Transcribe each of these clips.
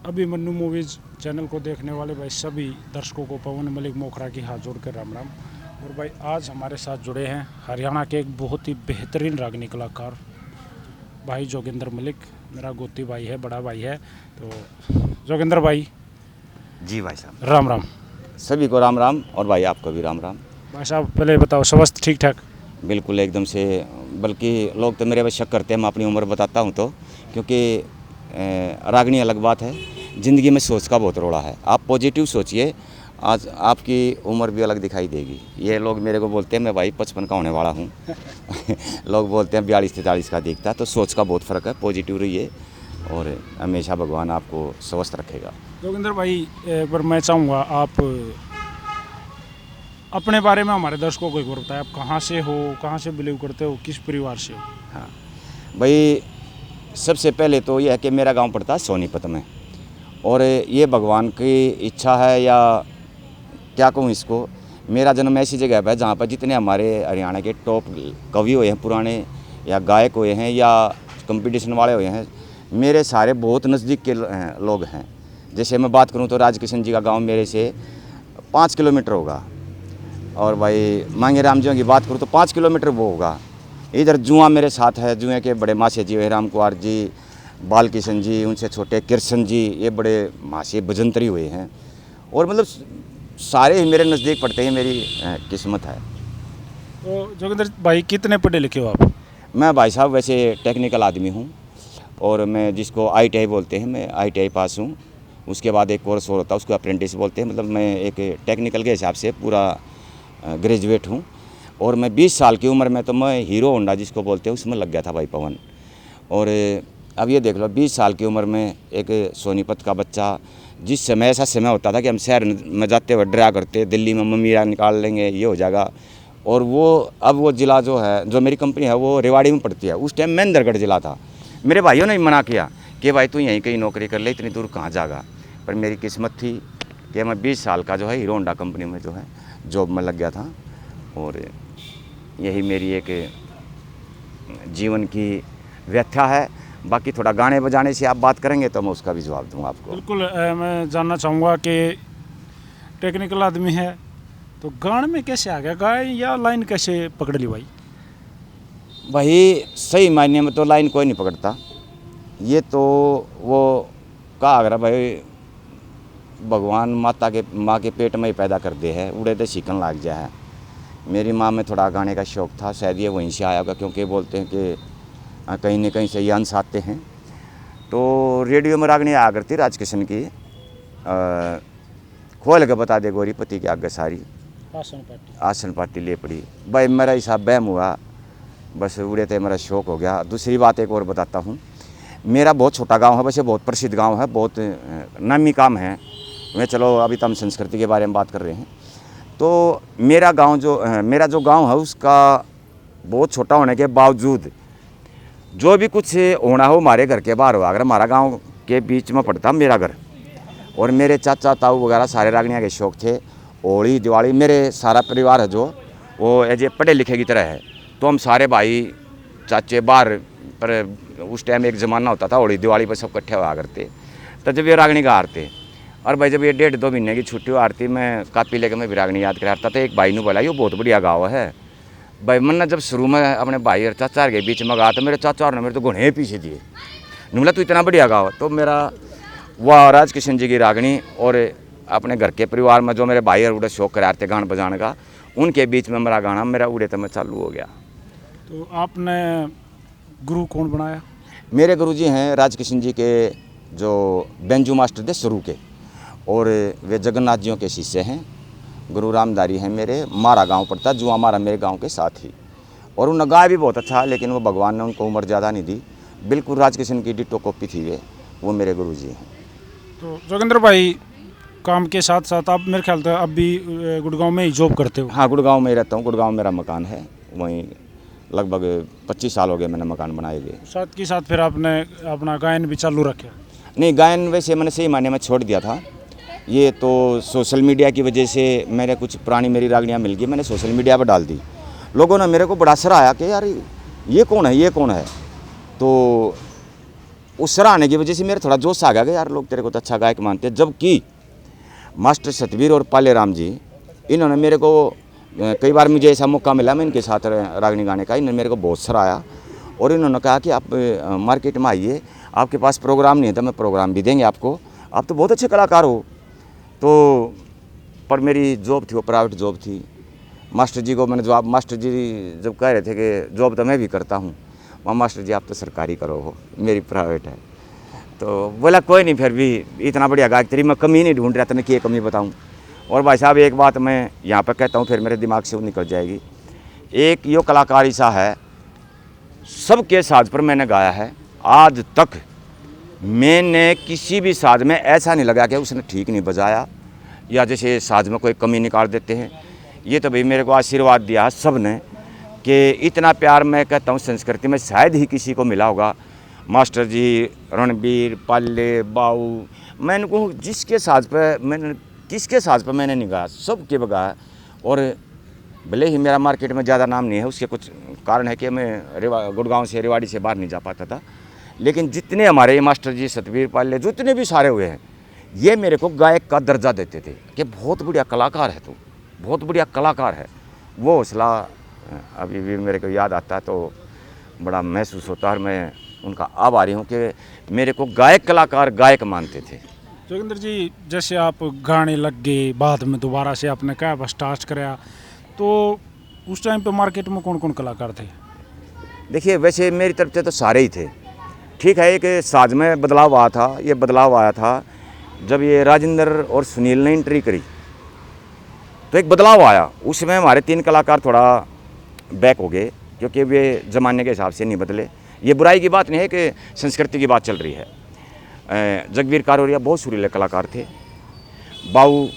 अभी Mannu movies channel को देखने वाले भाई सभी दर्शकों को पवन मलिक मोखरा की हाथ जोड़ कर राम राम। और भाई आज हमारे साथ जुड़े हैं हरियाणा के एक बहुत ही बेहतरीन रागनी कलाकार भाई जोगिंदर मलिक। मेरा गोती भाई है, बड़ा भाई है। तो जोगिंदर भाई जी भाई साहब, राम राम। सभी को राम राम और भाई आपको भी राम राम। भाई साहब पहले बताओ, स्वास्थ्य ठीक ठाक? बिल्कुल एकदम से, बल्कि लोग तो मेरे पे शक करते हैं मैं अपनी उम्र बताता हूँ तो, क्योंकि रागनी अलग बात है, ज़िंदगी में सोच का बहुत रोड़ा है। आप पॉजिटिव सोचिए, आज आपकी उम्र भी अलग दिखाई देगी। ये लोग मेरे को बोलते हैं मैं भाई 55 का होने वाला हूँ लोग बोलते हैं 42-43 का दिखता है। तो सोच का बहुत फ़र्क है, पॉजिटिव रहिए और हमेशा भगवान आपको स्वस्थ रखेगा। जोगिंदर भाई पर मैं चाहूँगा आप अपने बारे में हमारे दर्शकों को एक बार बताएं। आप कहाँ से हो, कहाँ से बिलीव करते हो, किस परिवार से हो? हाँ भाई, सबसे पहले तो यह है कि मेरा गांव पड़ता है सोनीपत में, और ये भगवान की इच्छा है या क्या कहूँ इसको, मेरा जन्म ऐसी जगह पर है जहाँ पर जितने हमारे हरियाणा के टॉप कवि हुए हैं, पुराने या गायक हुए हैं या कंपटीशन वाले हुए हैं, मेरे सारे बहुत नज़दीक के लोग हैं। जैसे मैं बात करूँ तो राजकिशन जी का गांव मेरे से 5 किलोमीटर होगा, और भाई मांगे राम जी की बात करूँ तो 5 किलोमीटर वो होगा। इधर जुआ मेरे साथ है, जुए के बड़े मासे जी हुए, राम कुमार जी, बाल किशन जी, उनसे छोटे कृष्ण जी, ये बड़े मासे भजंतरी हुए हैं, और मतलब सारे ही मेरे नज़दीक पड़ते हैं। मेरी किस्मत है। तो जोगिंदर भाई कितने पढ़े लिखे हो आप? मैं भाई साहब वैसे टेक्निकल आदमी हूँ, और मैं जिसको ITI बोलते हैं, मैं ITI पास हूँ। उसके बाद एक कोर्स और होता है, उसको अप्रेंटिस बोलते हैं। मतलब मैं एक टेक्निकल के हिसाब से पूरा ग्रेजुएट हूँ। और मैं 20 साल की उम्र में तो मैं हीरो होंडा जिसको बोलते हैं उसमें लग गया था भाई पवन। और अब ये देख लो, 20 साल की उम्र में एक सोनीपत का बच्चा, जिस समय ऐसा समय होता था कि हम शहर में जाते हुए डरा करते, दिल्ली में मम्मी निकाल लेंगे, ये हो जाएगा। और वो अब वो ज़िला जो है, जो मेरी कंपनी है, वो रेवाड़ी में पड़ती है। उस टाइम महेंद्रगढ़ ज़िला था। मेरे भाइयों ने मना किया कि भाई तू यहीं कहीं नौकरी कर ले, इतनी दूर कहाँ जाएगा। पर मेरी किस्मत थी कि मैं 20 साल का जो है हीरो होंडा कंपनी में जो है जॉब में लग गया था। और यही मेरी एक जीवन की व्याख्या है। बाकी थोड़ा गाने बजाने से आप बात करेंगे तो मैं उसका भी जवाब दूंगा आपको। बिल्कुल। मैं जानना चाहूँगा कि टेक्निकल आदमी है तो गाने में कैसे आ गया, गाय या लाइन कैसे पकड़ ली भाई? भाई सही मायने में तो लाइन कोई नहीं पकड़ता, ये तो वो कहा अगर भाई भगवान माँ के पेट में ही पैदा कर दे है, उड़े तो सीखन लग जाए है। मेरी माँ में थोड़ा गाने का शौक़ था, शायद ये वहीं से आया होगा, क्योंकि बोलते हैं कि कहीं न कहीं से ये अंश आते हैं। तो रेडियो में रागनी आया करती राजकिशन की, खोल के बता दे गोरी पति की आगे सारी, आसन पार्टी ले पड़ी। भाई मेरा हिसाब बहम हुआ, बस उड़े थे, मेरा शौक़ हो गया। दूसरी बात एक और बताता हूँ, मेरा बहुत छोटा गांव है, वैसे बहुत प्रसिद्ध गांव है, बहुत नामी काम है। मैं चलो अभी तो हम संस्कृति के बारे में बात कर रहे हैं। तो मेरा जो गांव है उसका बहुत छोटा होने के बावजूद जो भी कुछ होना हो हमारे घर के बाहर हो। अगर हमारा गांव के बीच में पड़ता मेरा घर, और मेरे चाचा ताऊ वगैरह सारे रागनिया के शौक़ थे। होली दिवाली मेरे सारा परिवार है जो वो एजे पढ़े लिखे की तरह है। तो हम सारे भाई चाचे बाहर, पर उस टाइम एक ज़माना होता था होली दिवाली पर सब इकट्ठे हुआ करते। तो जब ये रागनी का हारते, और भाई जब ये 1.5-2 महीने की छुट्टी हारती, मैं कापी लेकर मैं भी रागनी याद कराता था। एक भाई ने बोला ये बहुत बढ़िया गाँव है भाई। मैंने जब शुरू में अपने भाई और चाचा के बीच में गा तो मेरे चाचा ने मेरे तो घुने पीछे दिए, बोला तू इतना बढ़िया गाँव। तो मेरा वह राजकिशन जी की रागनी और अपने घर के परिवार में जो मेरे भाई और उड़े शौक़ कराते थे गाना बजाने का, उनके बीच में मेरा गाना मेरा उड़े तो मैं चालू हो गया। तो आपने गुरु कौन बनाया? मेरे गुरुजी हैं राजकिशन जी के जो बेंजू मास्टर थे शुरू के, और वे जगन्नाथ जियों के शिष्य हैं। गुरु रामधारी हैं मेरे, मारा गांव पड़ता, जुआ मारा मेरे गांव के साथ ही। और उन गाय भी बहुत अच्छा, लेकिन वो भगवान ने उनको उम्र ज़्यादा नहीं दी, बिल्कुल राजकिशन की डिटो कॉपी थी वो मेरे गुरुजी हैं। तो जोगिंदर भाई काम के साथ साथ आप मेरे ख्याल से अब भी गुड़गांव में ही जॉब करते हो? हाँ, गुड़गांव में ही रहता हूँ। गुड़गांव मेरा मकान है, वहीं लगभग 25 साल हो गए मैंने मकान बनाए हुए। साथ के साथ फिर आपने अपना गायन भी चालू रखा? नहीं, गायन वैसे मैंने सही मायने में छोड़ दिया था। ये तो सोशल मीडिया की वजह से मेरे कुछ पुरानी मेरी रागनियाँ मिल गई, मैंने सोशल मीडिया पर डाल दी। लोगों ने मेरे को बड़ा सराहा कि यार ये कौन है, ये कौन है। तो उस सराहने की वजह से मेरा थोड़ा जोश आ गया कि यार लोग तेरे को तो अच्छा गायक मानते हैं। जबकि मास्टर सतबीर और पाले राम जी, इन्होंने मेरे को कई बार मुझे ऐसा मौका मिला मैं इनके साथ रागनी गाने का, इन्होंने मेरे को बहुत सराहा और इन्होंने कहा कि आप मार्केट में आइए, आपके पास प्रोग्राम नहीं है तो मैं प्रोग्राम भी देंगे आपको, आप तो बहुत अच्छे कलाकार हो। तो पर मेरी जॉब थी वो प्राइवेट जॉब थी। मास्टर जी को मैंने जवाब, मास्टर जी जब कह रहे थे कि जॉब तो मैं भी करता हूँ, वहाँ मास्टर जी आप तो सरकारी करो हो, मेरी प्राइवेट है। तो बोला कोई नहीं, फिर भी इतना बढ़िया गायक तेरी मैं कमी नहीं ढूंढ रहा था, मैं क्या कमी बताऊँ। और भाई साहब एक बात मैं यहाँ पर कहता हूँ फिर मेरे दिमाग से वो निकल जाएगी, एक यो कलाकार ऐसा है सबके साज पर मैंने गाया है, आज तक मैंने किसी भी साज में ऐसा नहीं लगा कि उसने ठीक नहीं बजाया या जैसे साज में कोई कमी निकाल देते हैं। ये तो भाई मेरे को आशीर्वाद दिया सब ने कि इतना प्यार मैं कहता हूँ संस्कृति में शायद ही किसी को मिला होगा। मास्टर जी, रणबीर, पाले, बाऊ, मैंने को जिसके साज पर मैंने किसके साज पर मैंने नहीं गाया, सबके बगाया। और भले ही मेरा मार्केट में ज़्यादा नाम नहीं है, उसके कुछ कारण है कि मैं गुड़गांव से रेवाड़ी से बाहर नहीं जा पाता था, लेकिन जितने हमारे ये मास्टर जी, सतबीर, पाले, जितने भी सारे हुए हैं, ये मेरे को गायक का दर्जा देते थे कि बहुत बढ़िया कलाकार है तू, बहुत बढ़िया कलाकार है। वो हौसला अभी भी मेरे को याद आता है तो बड़ा महसूस होता है और मैं उनका आभारी हूँ कि मेरे को गायक कलाकार गायक मानते थे। जोगिंदर जी, जैसे आप गाने लग गए, बाद में दोबारा से आपने क्या बस स्टार्ट कराया, तो उस टाइम पे मार्केट में कौन कौन कलाकार थे? देखिए वैसे मेरी तरफ से तो सारे ही थे, ठीक है। एक साज में बदलाव आया था, ये बदलाव आया था जब ये राजेंद्र और सुनील ने एंट्री करी तो एक बदलाव आया। उसमें हमारे 3 कलाकार थोड़ा बैक हो गए क्योंकि वे ज़माने के हिसाब से नहीं बदले। ये बुराई की बात नहीं है कि संस्कृति की बात चल रही है। जगवीर कारोरिया बहुत सुरीले कलाकार थे। बाऊ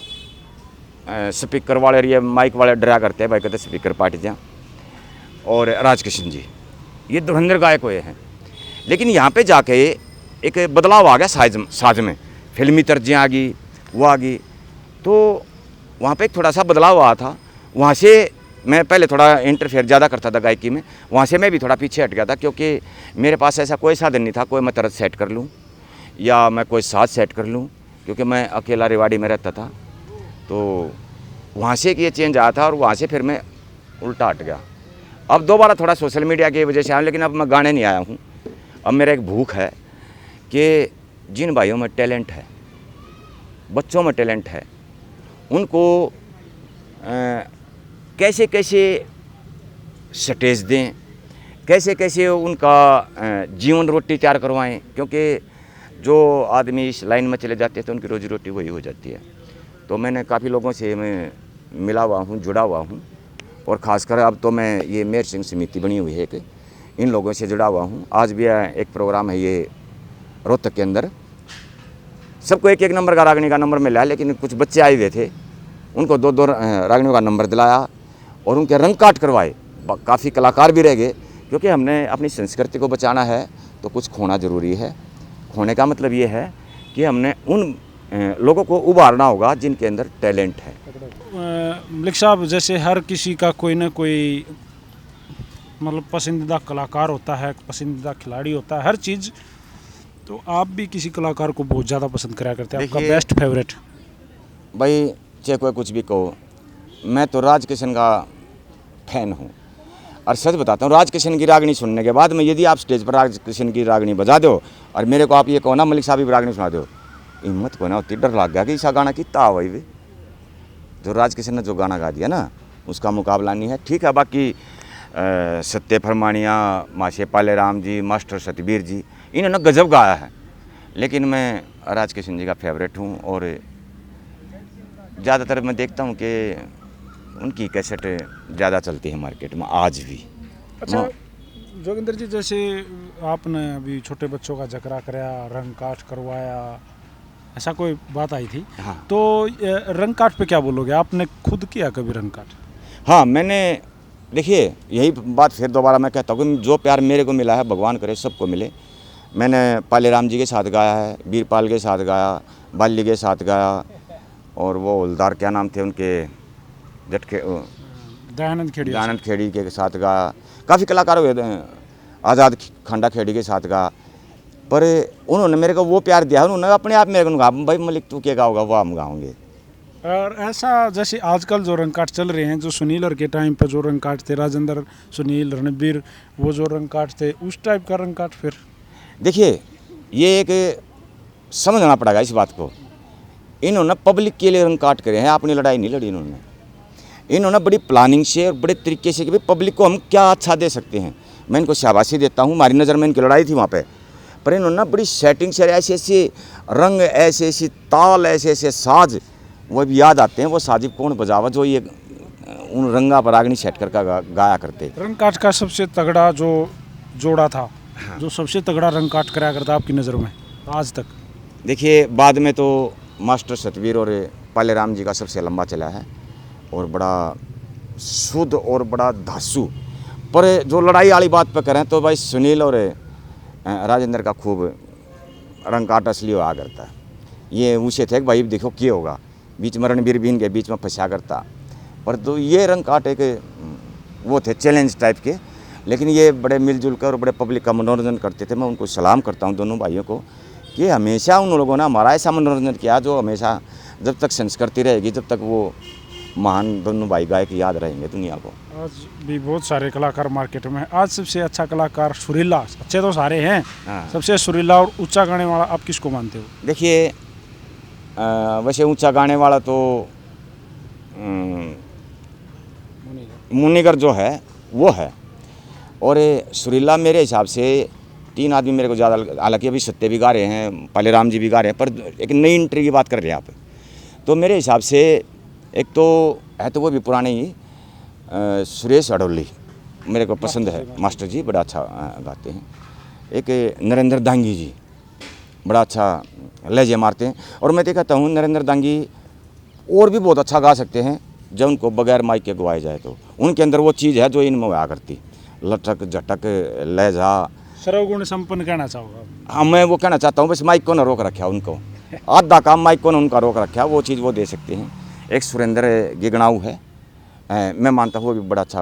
स्पीकर वाले, ये माइक वाले डरा करते हैं भाई, कहते स्पीकर पार्टी जा। और राजकिशन जी, ये धुरंधर गायक हुए हैं। लेकिन यहाँ पे जाके एक बदलाव आ गया साज में, फिल्मी तर्जें आ गई, वो आ गई, तो वहाँ पे एक थोड़ा सा बदलाव आया था। वहाँ से मैं पहले थोड़ा इंटरफेयर ज़्यादा करता था गायकी में, वहाँ से मैं भी थोड़ा पीछे हट गया था क्योंकि मेरे पास ऐसा कोई साधन नहीं था कोई मैं तरज सेट कर लूँ या मैं कोई साज सेट कर लूँ, क्योंकि मैं अकेला रेवाड़ी में रहता था। तो वहाँ से ये चेंज आया था और वहाँ से फिर मैं उल्टा हट गया। अब दोबारा थोड़ा सोशल मीडिया की वजह से आया, लेकिन अब मैं गाने नहीं आया हूँ। अब मेरा एक भूख है कि जिन भाइयों में टैलेंट है, बच्चों में टैलेंट है, उनको कैसे कैसे स्टेज दें, कैसे कैसे उनका जीवन रोटी तैयार करवाएं, क्योंकि जो आदमी इस लाइन में चले जाते हैं तो उनकी रोजी रोटी वही हो जाती है। तो मैंने काफ़ी लोगों से मैं मिला हुआ हूँ, जुड़ा हुआ हूँ, और ख़ासकर अब तो मैं ये मेहर सिंह समिति बनी हुई है कि इन लोगों से जुड़ा हुआ हूँ। आज भी एक प्रोग्राम है ये रोहतक के अंदर, सबको एक एक नंबर का रागनी का नंबर मिला, लेकिन कुछ बच्चे आए हुए थे, उनको 2-2 रागनियों का नंबर दिलाया और उनके रंग काट करवाए। काफ़ी कलाकार भी रह गए, क्योंकि हमने अपनी संस्कृति को बचाना है तो कुछ खोना ज़रूरी है। खोने का मतलब ये है कि हमने उन लोगों को उभारना होगा जिनके अंदर टैलेंट है। मलिक साहब, जैसे हर किसी का कोई ना कोई मतलब पसंदीदा कलाकार होता है, पसंदीदा खिलाड़ी होता है, हर चीज़, तो आप भी किसी कलाकार को बहुत ज़्यादा पसंद करा करते हैं? आपका बेस्ट फेवरेट? भाई चाहे कोई कुछ भी कहो, मैं तो राजकिशन का फैन हूँ। और सच बताता हूँ, राजकिशन की रागनी सुनने के बाद में यदि आप स्टेज पर राजकिशन की रागनी बजा दो और मेरे को आप ये कहो ना मलिक साहब की रागनी सुना दो, हिम्मत को ना होती, डर लग गया कि ऐसा गाना कितना हुआ वे जो राजकिशन ने जो गाना गा दिया ना, उसका मुकाबला नहीं है। ठीक है, बाकी सत्य फरमानिया, माशे पाले राम जी, मास्टर सतबीर जी, इन्होंने गजब गाया है, लेकिन मैं राजकिशन जी का फेवरेट हूँ। और ज़्यादातर मैं देखता हूँ कि उनकी कैसेट ज़्यादा चलती है मार्केट में आज भी। अच्छा जोगिंदर जी, जैसे आपने अभी छोटे बच्चों का जिक्र कराया, रंग काट करवाया, ऐसा कोई बात आई थी? हाँ। तो रंग काट पे क्या बोलोगे? आपने खुद किया कभी रंग काट? हाँ, मैंने, देखिए यही बात फिर दोबारा मैं कहता हूँ कि जो प्यार मेरे को मिला है भगवान करे सबको मिले। मैंने पाले राम जी के साथ गाया है, वीरपाल के साथ गाया, बाली के साथ गाया, और वो हवलदार क्या नाम थे उनके, जटके, दयानंद खेड़ी के साथ गाया। काफ़ी कलाकार हुए, आज़ाद खंडा खेड़ी के साथ गाया। पर उन्होंने मेरे को वो प्यार दिया, उन्होंने अपने आप मेरे को कहा भाई मलिक तू क्या गाओगा वो हम गाओगे। और ऐसा जैसे आजकल जो रंग काट चल रहे हैं, जो सुनील और के टाइम पर जो रंग काट थे, राजेंद्र, सुनील, रणबीर, वो जो रंग काट थे, उस टाइप का रंग काट फिर देखिए ये एक समझना पड़ेगा इस बात को। इन्होंने पब्लिक के लिए रंग काट करे हैं, अपनी लड़ाई नहीं लड़ी इन्होंने बड़ी प्लानिंग से और बड़े तरीके से कि भाई पब्लिक को हम क्या अच्छा दे सकते हैं। मैं इनको शाबाशी देता हूँ, हमारी नज़र में इनकी लड़ाई थी वहाँ पे, पर इन्होंने बड़ी सेटिंग से ऐसे ऐसे रंग, ऐसे ऐसी ताल, ऐसे ऐसे साज, वो भी याद आते हैं वो साजिब कौन बजावा जो ये उन रंगा पर रागनी सेट कर गाया करते। रंग काट का सबसे तगड़ा जो जोड़ा था, जो सबसे तगड़ा रंग काट कराया करता आपकी नज़र में आज तक? देखिए बाद में तो मास्टर सतवीर और पाले राम जी का सबसे लंबा चला है और बड़ा शुद्ध और बड़ा धांसू। पर जो लड़ाई वाली बात पर करें तो भाई सुनील और राजेंद्र का खूब रंग काट असली हुआ करता है। ये उसे थे कि भाई देखो क्या होगा, बीच में रणबीर भी इनके बीच में फंसा करता। पर तो ये रंग काट एक वो थे चैलेंज टाइप के, लेकिन ये बड़े मिलजुल कर और बड़े पब्लिक का मनोरंजन करते थे। मैं उनको सलाम करता हूँ दोनों भाइयों को कि हमेशा उन लोगों ने हमारा ऐसा मनोरंजन किया जो हमेशा जब तक संस्कृति रहेगी जब तक वो महान दोनों भाई गायक याद रहेंगे दुनिया को। आज भी बहुत सारे कलाकार मार्केट में हैं। आज सबसे अच्छा कलाकार सुरीला, अच्छे तो सारे हैं, सबसे सुरीला और ऊंचा गाने वाला आप किसको मानते हो? देखिए वैसे ऊंचा गाने वाला तो मुनिगर जो है वो है, और सुरीला मेरे हिसाब से 3 आदमी मेरे को ज़्यादा, हालांकि अभी सत्य भी गा रहे हैं, पाले राम जी भी गा रहे हैं, पर एक नई एंट्री की बात कर रहे हैं आप। तो मेरे हिसाब से एक तो है तो वो भी पुराने ही सुरेश अडोली मेरे को पसंद है, मास्टर जी बड़ा अच्छा गाते हैं। एक नरेंद्र दांगी जी बड़ा अच्छा लहजे मारते हैं, और मैं देखता हूँ नरेंद्र दांगी और भी बहुत अच्छा गा सकते हैं जब उनको बगैर माइक के गवाया जाए तो उनके अंदर वो चीज़ है जो इनमें हुआ करती, लटक झटक लहजा सर्वगुण संपन्न कहना चाहूँगा। हाँ मैं वो कहना चाहता हूँ, बस माइक को ना रोक रखा उनको, आधा काम माइक को ना उनका रोक रखा, वो चीज़ वो दे सकते हैं। एक सुरेंद्र गिगनाऊ है, मैं मानता हूँ वो भी बड़ा अच्छा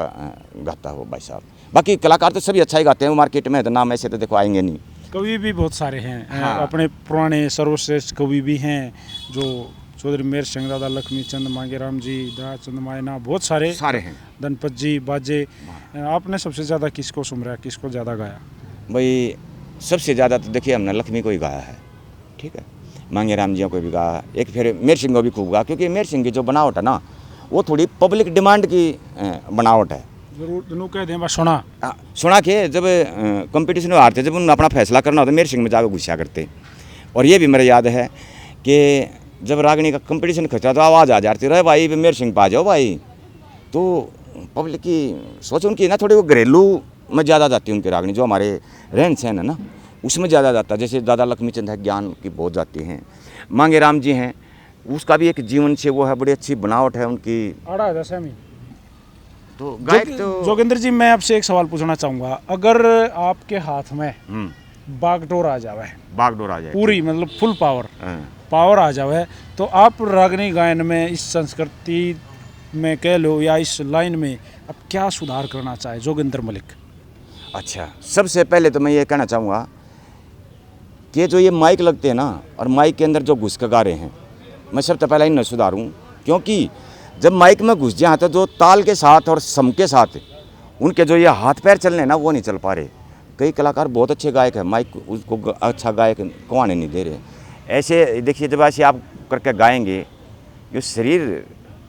गाता है वो भाई साहब। बाकी कलाकार तो सभी अच्छा ही गाते हैं, वो मार्केट में तो नाम ऐसे तो देखो आएंगे नहीं। कवि भी बहुत सारे हैं, हाँ। अपने पुराने सर्वश्रेष्ठ कवि भी हैं जो चौधरी मेहर सिंह, दादा लक्ष्मी चंद, मांगेराम जी, दयाचंद मायना, बहुत सारे हैं। धनपत जी, बाजे। आपने सबसे ज़्यादा किसको सुमरा, किसको ज़्यादा गाया? भाई सबसे ज़्यादा तो देखिए हमने लक्ष्मी को ही गाया है, ठीक है, मांगेराम जी को भी गाया, एक फिर मेहर सिंह को भी खूब गाया, क्योंकि मेहर सिंह की जो बनावट है ना वो थोड़ी पब्लिक डिमांड की बनावट है। जरूर दोनों कह दें, बस सुना के जब कंपटीशन में हारते, जब उन्हें अपना फैसला करना होता मेहर सिंह में जाकर गुस्सा करते। और ये भी मेरा याद है कि जब रागनी का कंपटीशन खचा तो आवाज़ आ जाती रहे भाई मेहर सिंह पा जाओ भाई, तो पब्लिक की सोच उनकी ना थोड़ी वो घरेलू में ज़्यादा जाती है, उनकी रागनी जो हमारे रहन सहन है ना उसमें ज़्यादा जाता है। जैसे दादा लक्ष्मी चंद है, ज्ञान की बहुत जाती हैं, मांगेराम जी हैं, उसका भी एक जीवन से वो है, बड़ी अच्छी बनावट है उनकी। तो गायक तो जोगिंदर जी, मैं आपसे एक सवाल पूछना चाहूँगा, अगर आपके हाथ में बागडोर आ जाए, पूरी मतलब फुल पावर आ जाए, तो आप रागनी गायन में इस संस्कृति में कह लो या इस लाइन में अब क्या सुधार करना चाहे जोगिंदर मलिक? अच्छा, सबसे पहले तो मैं ये कहना चाहूँगा कि जो ये माइक लगते हैं ना और माइक के अंदर जो घुस के गा रहे हैं, मैं सबसे पहले इन सुधारूँ, क्योंकि जब माइक में घुस जाए तो जो ताल के साथ और सम के साथ उनके जो ये हाथ पैर चलने ना वो नहीं चल पा रहे। कई कलाकार बहुत अच्छे गायक हैं, माइक उसको अच्छा गायक कौन नहीं दे रहे। ऐसे देखिए जब ऐसे आप करके गाएंगे जो शरीर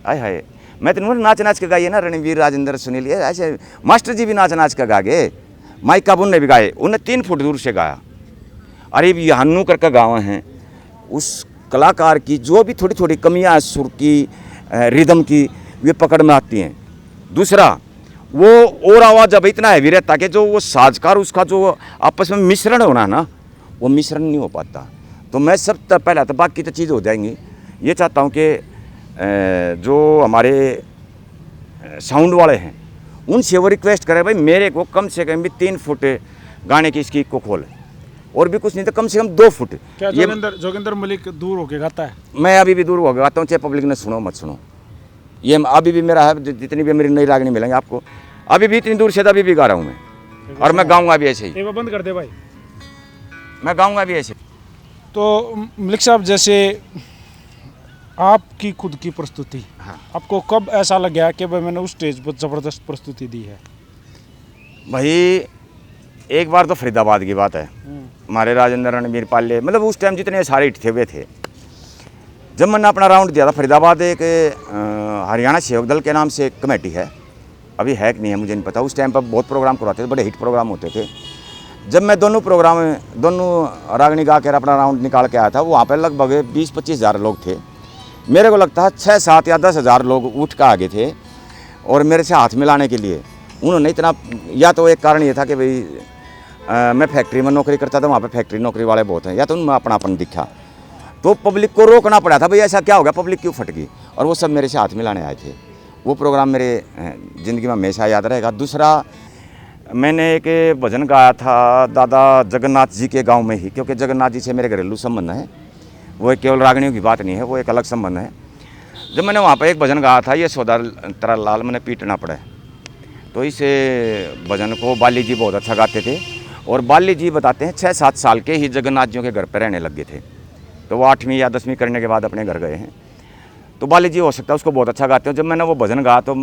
आए हाय, मैं तो नाच नाच के गाइए ना, रणवीर, राजेंद्र, सुनील, ये ऐसे मास्टर जी भी नाच नाच के गा गए, माइक का उनने भी गाए, उन्हें 3 फुट दूर से गाया। अरे ये हन्नू करके गाँव हैं, उस कलाकार की जो भी थोड़ी थोड़ी कमियाँ सुर की, रिदम की, वे पकड़ में आती हैं। दूसरा वो और आवाज़ जब इतना हैवी रहता कि जो वो साजकार उसका जो आपस में मिश्रण होना ना वो मिश्रण नहीं हो पाता। तो मैं सबसे पहला तो बाकी तो चीज़ हो जाएंगी, ये चाहता हूँ कि जो हमारे साउंड वाले हैं उनसे वो रिक्वेस्ट करें भाई मेरे को कम से कम भी 3 फुट गाने की इसकी को खोल, और भी कुछ नहीं तो कम से कम 2 फुट। क्या जोगिंदर मलिक दूर होके गाता है? मैं अभी भी दूर होकर गाता हूँ, चाहे पब्लिक ने सुनो मत सुनो, ये अभी भी मेरा है, जितनी भी मेरी नई रागनी मिलेंगे आपको, अभी भी इतनी दूर से अभी भी गा रहा हूँ मैं, और मैं गाऊंगा भी ऐसे ही। बंद कर दे भाई। मैं गाऊंगा भी ऐसे। तो मलिक साहब, जैसे आपकी खुद की प्रस्तुति, हाँ आपको कब ऐसा लगा कि भाई मैंने उस स्टेज पर ज़बरदस्त प्रस्तुति दी है? भाई एक बार तो फरीदाबाद की बात है, हमारे राजेंद्र रणबीर पाले, मतलब उस टाइम जितने सारे हिट थे वे थे। जब मैंने अपना राउंड दिया था फरीदाबाद, एक हरियाणा सेवक दल के नाम से एक कमेटी है, अभी है कि नहीं है मुझे नहीं पता, उस टाइम पर बहुत प्रोग्राम करवाते थे, बड़े हिट प्रोग्राम होते थे। जब मैं दोनों रागनी गा कर अपना राउंड निकाल के आया था, वहाँ पर लगभग 20-25 हज़ार लोग थे। मेरे को लगता है 6, 7 या 10 हज़ार लोग उठ कर आगे थे और मेरे से हाथ मिलाने के लिए। उन्होंने इतना, या तो एक कारण ये था कि भाई मैं फैक्ट्री में नौकरी करता था, वहाँ पे फैक्ट्री नौकरी वाले बहुत हैं, या तो उनमें अपनापन दिखा, तो पब्लिक को रोकना पड़ा था, भाई ऐसा क्या हो गया, पब्लिक क्यों फट गई, और वो सब मेरे से हाथ मिलाने आए थे। वो प्रोग्राम मेरे ज़िंदगी में हमेशा याद रहेगा। दूसरा, मैंने एक भजन गाया था दादा जगन्नाथ जी के गाँव में ही, क्योंकि जगन्नाथ जी से मेरे घरेलू संबंध है, वो केवल रागनियों की बात नहीं है, वो एक अलग संबंध है। जब मैंने वहाँ पर एक भजन गाया था, ये सौदा तेरा लाल मैंने पीटना पड़ा, तो इस भजन को बाली जी बहुत अच्छा गाते थे। और बाली जी बताते हैं 6-7 साल के ही जगन्नाथ जी के घर पर रहने लग गए थे, तो वो 8वीं या 10वीं करने के बाद अपने घर गए हैं। तो बाली जी हो सकता है उसको बहुत अच्छा गाते हो। जब मैंने वो भजन गाया तो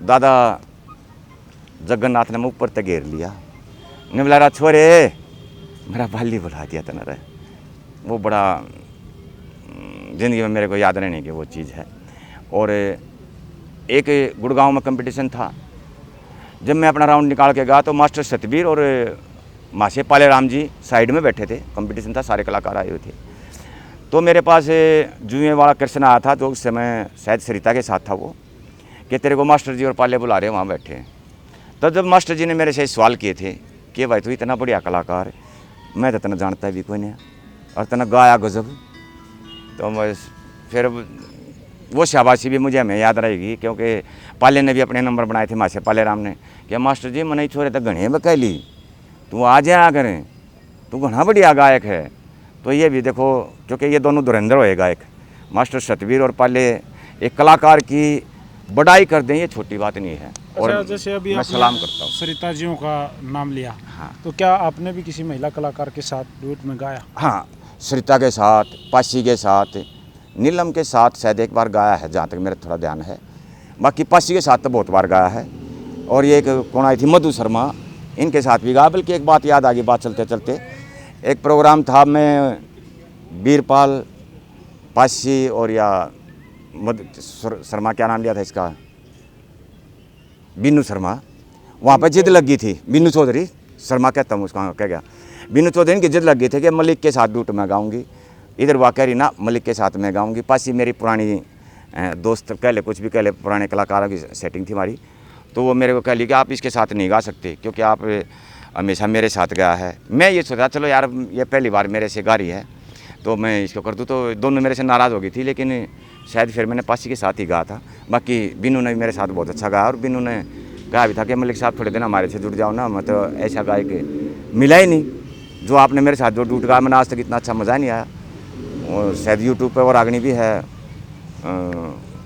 दादा जगन्नाथ ने मुँह ऊपर तक घेर लिया, ने बोला रहा छोरे, मेरा बाली बुला दिया था ना। वो बड़ा ज़िंदगी में मेरे को याद रहने की वो चीज़ है। और एक गुड़गांव में कंपटीशन था, जब मैं अपना राउंड निकाल के गया तो मास्टर सतबीर और मासे पाले राम जी साइड में बैठे थे, कंपटीशन था, सारे कलाकार आए हुए थे। तो मेरे पास जुए वाला कृष्ण आया था, जो उस समय शायद सरिता के साथ था, वो कि तेरे को मास्टर जी और पाले बुला रहे हैं, वहाँ बैठे हैं। तब जब मास्टर जी ने मेरे से सवाल किए थे कि भाई तू इतना बढ़िया कलाकार, मैं तो इतना जानता भी कोई नहीं और तना गाया गजब, तो मैं फिर वो शाबाशी भी मुझे हमें याद रहेगी, क्योंकि पाले ने भी अपने नंबर बनाए थे, मासे पाले राम ने, कि मास्टर जी मैं नहीं छोड़े तो घने में कह ली, तू आ जाया करें, तू घना बढ़िया गायक है। तो ये भी देखो, क्योंकि ये दोनों धुरंधर हुए गायक, मास्टर सतबीर और पाले, एक कलाकार की बड़ाई कर दें ये छोटी बात नहीं है। और अच्छा, जैसे अभी मैं सलाम करता हूँ। सरिता जियों का नाम लिया, हाँ, तो क्या आपने भी किसी महिला कलाकार के साथ डुएट में गाया? हाँ, सरिता के साथ, पासी के साथ, नीलम के साथ शायद एक बार गाया है, जहाँ तक मेरा थोड़ा ध्यान है। बाकी पासी के साथ तो बहुत बार गाया है। और ये एक कौन आई थी, मधु शर्मा, इनके साथ भी गाया। बल्कि एक बात याद आ गई, बात चलते चलते, एक प्रोग्राम था, मैं बीरपाल, पासी और या मधु शर्मा, क्या नाम लिया था इसका, बीनू शर्मा, वहाँ पर जिद लगी थी, बीनू चौधरी शर्मा कहता हूँ उसका, क्या गया, बीनू चौधरी की जिद लग गई थी कि मलिक के साथ डूट में गाऊंगी। इधर वाकई रही ना, मलिक के साथ मैं गाऊंगी। पासी मेरी पुरानी दोस्त कह ले, कुछ भी कह ले, पुराने कलाकारों की सेटिंग थी हमारी, तो वो मेरे को कह ली कि आप इसके साथ नहीं गा सकते, क्योंकि आप हमेशा मेरे साथ गया है। मैं ये सोचा चलो यार, ये पहली बार मेरे से गा रही है तो मैं इसको कर दूँ, तो दोनों मेरे से नाराज़ हो गई थी, लेकिन शायद फिर मैंने पासी के साथ ही गाया था। बाकी बीनू ने भी मेरे साथ बहुत अच्छा गाया, और बीनू ने कहा भी था कि मलिक साहब थोड़े दिन हमारे से जुड़ जाओ ना, मतलब ऐसा गायक मिला ही नहीं जो आपने मेरे साथ जो डूट गाया, मैंने आज तक इतना अच्छा मज़ा नहीं आया। और शायद यूट्यूब पे और रागनी भी है,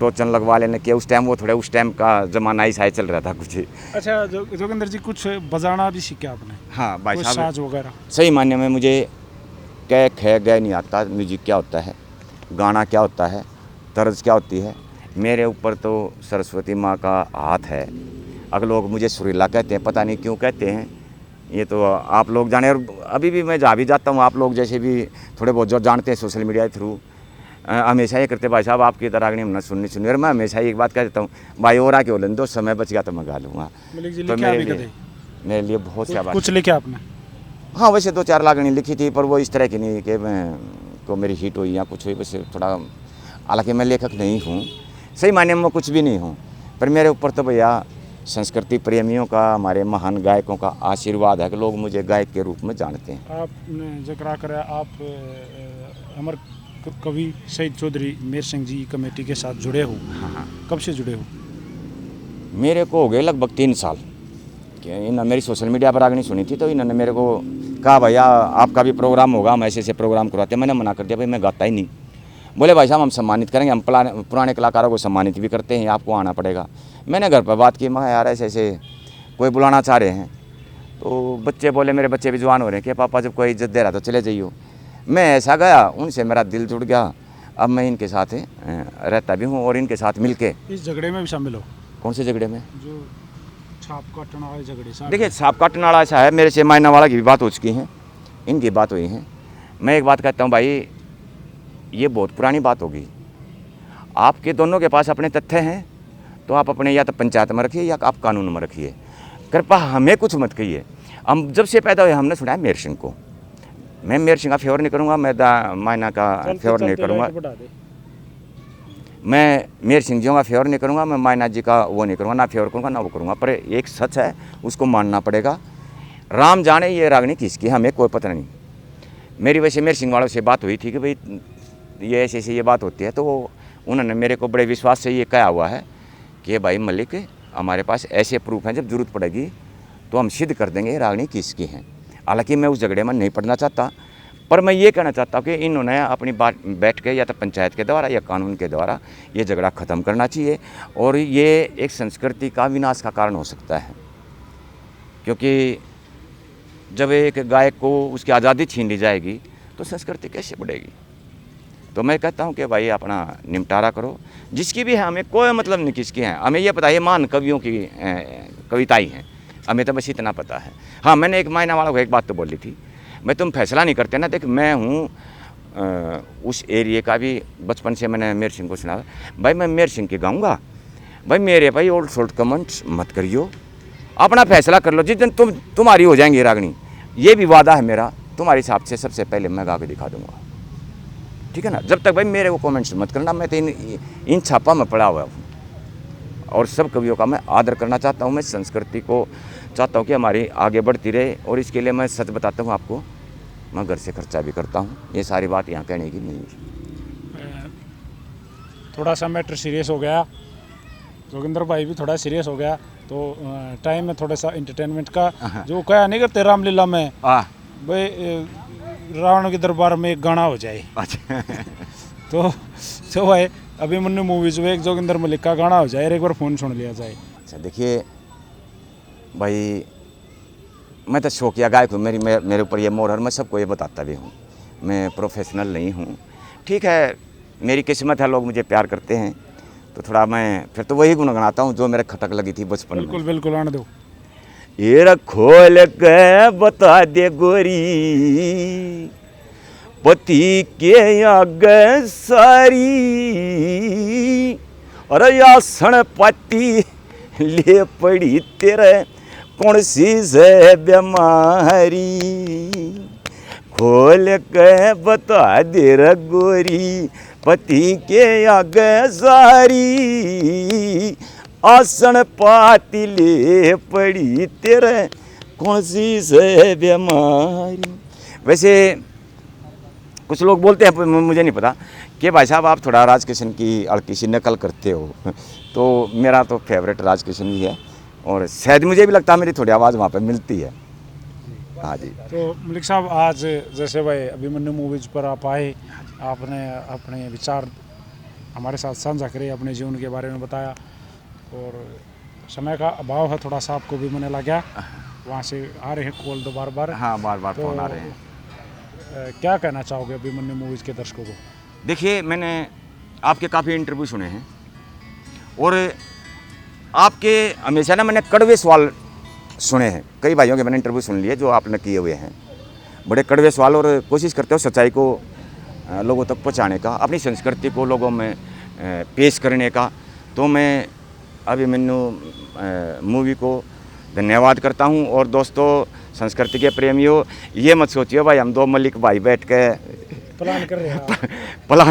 टोचन लगवा लेने के उस टाइम, वो थोड़े उस टाइम का ज़माना ही शायद चल रहा था कुछ। अच्छा जोगिंदर जी, कुछ बजाना भी सीखा आपने? हाँ भाई कोई साहब, साज वगैरह? सही मायने में मुझे कह ख गए नहीं आता, म्यूजिक क्या होता है, गाना क्या होता है, तर्ज क्या होती है। मेरे ऊपर तो सरस्वती माँ का हाथ है। अगर लोग मुझे सुरीला कहते हैं, पता नहीं क्यों कहते हैं, ये तो आप लोग जाने। और अभी भी मैं जहाँ भी जाता हूँ, आप लोग जैसे भी थोड़े बहुत जो जानते हैं सोशल मीडिया के थ्रू, हमेशा ये करते भाई साहब आपकी तरह रागनी हमने सुननी। और मैं हमेशा एक बात कह देता हूँ, भाई और आके बोलें दो, समय बच गया तो मैं गा लूँगा। तो मेरे लिए बहुत सी बात। कुछ लिखा आपने? हाँ, वैसे 2-4 रागनी लिखी थी, पर वो इस तरह की नहीं कि मैं को मेरी हिट हुई या कुछ हुई, वैसे थोड़ा, हालांकि मैं लेखक नहीं हूँ, सही मायने में कुछ भी नहीं हूँ, पर मेरे ऊपर तो भैया संस्कृति प्रेमियों का, हमारे महान गायकों का आशीर्वाद है कि लोग मुझे गायक के रूप में जानते हैं। आपने जिक्र करा, आप अमर कवि शहीद चौधरी मेर सिंह जी कमेटी के साथ जुड़े हो। हाँ, कब से जुड़े हो? मेरे को हो गए लगभग 3 साल। कि इन्होंने मेरी सोशल मीडिया पर रागनी सुनी थी, तो इन्होंने मेरे को कहा भैया आपका भी प्रोग्राम होगा, हम ऐसे ऐसे प्रोग्राम करवाते हैं। मैंने मना कर दिया, भाई मैं गाता ही नहीं। बोले भाई साहब हम सम्मानित करेंगे, हम पुराने कलाकारों को सम्मानित भी करते हैं, आपको आना पड़ेगा। मैंने घर पर बात की, मैं यार ऐसे ऐसे कोई बुलाना चाह रहे हैं, तो बच्चे बोले, मेरे बच्चे भी जवान हो रहे हैं कि पापा जब कोई इज्जत दे रहा तो चले जाइयो। मैं ऐसा गया, उनसे मेरा दिल जुड़ गया। अब मैं इनके साथ रहता भी हूँ और इनके साथ मिलके। इस झगड़े में भी शामिल हो? कौन से झगड़े में? जो छाप काटने वाले झगड़े से। देखिए, छाप काटने वाला ऐसा है, मेरे से मायना वाला की भी बात हो चुकी है, इनकी बात हुई है। मैं एक बात कहता हूँ भाई, ये बहुत पुरानी बात होगी। आपके दोनों के पास अपने तथ्य हैं तो आप अपने या तो पंचायत में रखिए या आप कानून में रखिए। कृपा हमें कुछ मत कहिए। हम जब से पैदा हुए हमने सुना है मेहर सिंह को। मैं मेहर सिंह का फेवर नहीं करूँगा, मैं मायना का फेवर नहीं करूँगा, मैं मेहर सिंह जी का फेवर नहीं करूँगा, मैं मायना जी का वो नहीं करूँगा, ना फेवर करूँगा ना वो करूँगा। पर एक सच है, उसको मानना पड़ेगा। राम जाने ये रागनी किसकी, हमें कोई पता नहीं। मेरी वैसे मेहर सिंह वालों से बात हुई थी कि भाई ये ऐसे ऐसे ये बात होती है, तो उन्होंने मेरे को बड़े विश्वास से ये कहा हुआ है कि भाई मलिक, हमारे पास ऐसे प्रूफ हैं, जब जरूरत पड़ेगी तो हम सिद्ध कर देंगे रागनी किसकी हैं। हालांकि मैं उस झगड़े में नहीं पड़ना चाहता, पर मैं ये कहना चाहता हूँ कि इन्होंने अपनी बात बैठ के या तो पंचायत के द्वारा या कानून के द्वारा ये झगड़ा ख़त्म करना चाहिए। और ये एक संस्कृति का विनाश का कारण हो सकता है, क्योंकि जब एक गायक को उसकी आज़ादी छीन ली जाएगी तो संस्कृति कैसे बढ़ेगी। तो मैं कहता हूँ कि भाई अपना निपटारा करो, जिसकी भी है, हमें कोई मतलब नहीं किसकी है। हमें ये पता है, ये महान कवियों की कविताएं हैं, हमें तो बस इतना पता है। हाँ, मैंने एक मायना वाला को एक बात तो बोली थी, मैं तुम फैसला नहीं करते ना। देख, मैं हूँ उस एरिया का भी, बचपन से मैंने मेहर सिंह को सुना भाई, मैं मेहर सिंह के गाऊँगा भाई। मेरे भाई ओल्ड सोल्ड कमेंट्स मत करियो, अपना फैसला कर लो। जिस दिन तुम्हारी हो जाएंगी रागनी, ये भी वादा है मेरा, तुम्हारे हिसाब से सबसे पहले मैं गा के दिखा दूंगा, ठीक है ना। जब तक भाई मेरे को कमेंट्स मत करना, मैं तो इन छापा में पड़ा हुआ हूँ। और सब कवियों का मैं आदर करना चाहता हूँ, मैं संस्कृति को चाहता हूँ कि हमारी आगे बढ़ती रहे। और इसके लिए मैं सच बताता हूँ आपको, मैं घर से खर्चा भी करता हूँ। ये सारी बात यहाँ कहने की नहीं है। थोड़ा सा मैटर सीरियस हो गया, जोगिंदर भाई भी थोड़ा सीरियस हो गया, तो टाइम में थोड़ा सा इंटरटेनमेंट का जो क्या नहीं करते रामलीला में भाई, रावण के दरबार में एक गाना हो जाए। अच्छा तो भाई अभिमन्यु मूवीज में एक जोगिंदर मलिक का गाना हो जाए, एक बार फ़ोन सुन लिया जाए। अच्छा देखिए भाई, मैं तो शौकिया गायक हूँ, मेरे ऊपर ये मोहर, मैं सबको ये बताता भी हूँ, मैं प्रोफेशनल नहीं हूँ। ठीक है, मेरी किस्मत है, लोग मुझे प्यार करते हैं, तो थोड़ा मैं फिर तो वही गुनगुनाता हूँ जो मेरे खटक लगी थी बचपन में। बिल्कुल बिल्कुल, आने दो। ये खोल के बता दे गोरी, पति के आगे सारी, अरे आसन पाती ले पड़ी तेरे, कौन सी से बीमारी। खोल के बता दे रे गोरी, पति के आगे सारी, आसन पाती ले पड़ी तेरे, कौन सी से बीमारी। वैसे कुछ लोग बोलते हैं, मुझे नहीं पता, कि भाई साहब आप थोड़ा राजकिशन की हल्की सी नकल करते हो। तो मेरा तो फेवरेट राजकिशन ही है, और शायद मुझे भी लगता है मेरी थोड़ी आवाज़ वहाँ पे मिलती है। हाँ जी। तो मलिक साहब, आज जैसे भाई अभिमन्यु मूवीज पर आप आए, आपने अपने विचार हमारे साथ साझा करे, अपने जीवन के बारे में बताया, और समय का अभाव है थोड़ा सा, आपको भी मैंने लगा वहाँ से आ रहे हैं कॉल तो बार बार। हाँ, बार बार फोन आ रहे हैं। क्या कहना चाहोगे अभिमन्यु मूवीज़ के दर्शकों को? देखिए, मैंने आपके काफ़ी इंटरव्यू सुने हैं, और आपके हमेशा ना मैंने कड़वे सवाल सुने हैं। कई भाइयों के मैंने इंटरव्यू सुन लिए जो आपने किए हुए हैं, बड़े कड़वे सवाल, और कोशिश करते हो सच्चाई को लोगों तक पहुंचाने का, अपनी संस्कृति को लोगों में पेश करने का। तो मैं अभिमन्यु मूवी को धन्यवाद करता हूं। और दोस्तों, संस्कृति के प्रेमियों, ये मत सोचिए भाई हम दो मलिक भाई बैठ के प्लान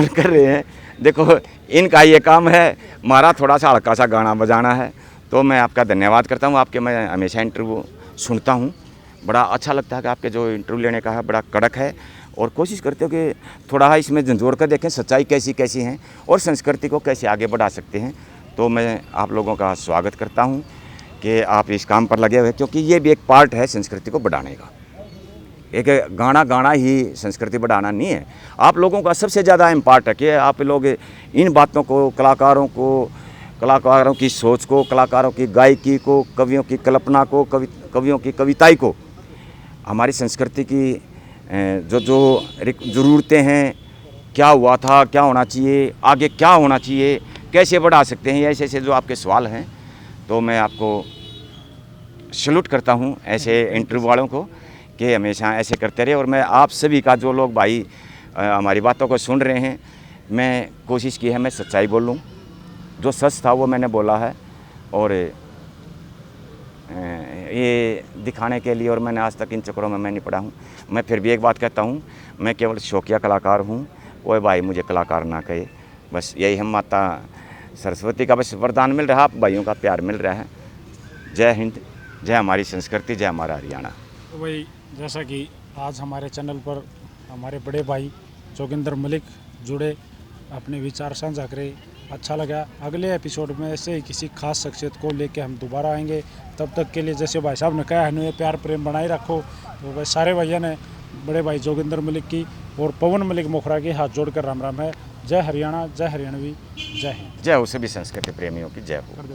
कर रहे हैं। देखो, इनका ये काम है, हमारा थोड़ा सा हल्का सा गाना बजाना है। तो मैं आपका धन्यवाद करता हूँ, आपके मैं हमेशा इंटरव्यू सुनता हूँ, बड़ा अच्छा लगता है कि आपके जो इंटरव्यू लेने का है बड़ा कड़क है, और कोशिश करते हो कि थोड़ा इसमें झंझोड़ कर देखें सच्चाई कैसी कैसी हैं और संस्कृति को कैसे आगे बढ़ा सकते हैं। तो मैं आप लोगों का स्वागत करता हूँ कि आप इस काम पर लगे हुए, क्योंकि ये भी एक पार्ट है संस्कृति को बढ़ाने का। एक गाना ही संस्कृति बढ़ाना नहीं है, आप लोगों का सबसे ज़्यादा अहम पार्ट है कि आप लोग इन बातों को, कलाकारों की सोच को, कलाकारों की गायकी को, कवियों की कल्पना को, कवियों की कविताई को, हमारी संस्कृति की जो जो ज़रूरतें हैं, क्या हुआ था, क्या होना चाहिए, आगे क्या होना चाहिए, कैसे बढ़ा सकते हैं, ऐसे ऐसे जो आपके सवाल हैं, तो मैं आपको सैल्यूट करता हूं ऐसे इंटरव्यू वालों को कि हमेशा ऐसे करते रहे। और मैं आप सभी का, जो लोग भाई हमारी बातों को सुन रहे हैं, मैं कोशिश की है मैं सच्चाई बोलूं, जो सच था वो मैंने बोला है। और ये दिखाने के लिए, और मैंने आज तक इन चक्करों में मैं नहीं पड़ा हूँ। मैं फिर भी एक बात कहता हूँ, मैं केवल शौकिया कलाकार हूँ, कोई भाई मुझे कलाकार ना कहे। बस यही हम माता सरस्वती का बस वरदान मिल रहा है, आप भाइयों का प्यार मिल रहा है। जय हिंद, जय हमारी संस्कृति, जय हमारा हरियाणा। तो वही जैसा कि आज हमारे चैनल पर हमारे बड़े भाई जोगिंदर मलिक जुड़े, अपने विचार साझा करे, अच्छा लगा। अगले एपिसोड में ऐसे ही किसी खास शख्सियत को लेके हम दोबारा आएंगे। तब तक के लिए जैसे भाई साहब ने कहा है, ये प्यार प्रेम बनाए रखो। तो भाई सारे भैया ने बड़े भाई जोगिंदर मलिक की और पवन मलिक मोखरा के हाथ जोड़कर राम राम है। जय हरियाणा, जय हरियाणवी, जय हिंद। जय हो सभी संस्कृति प्रेमियों की, जय हो।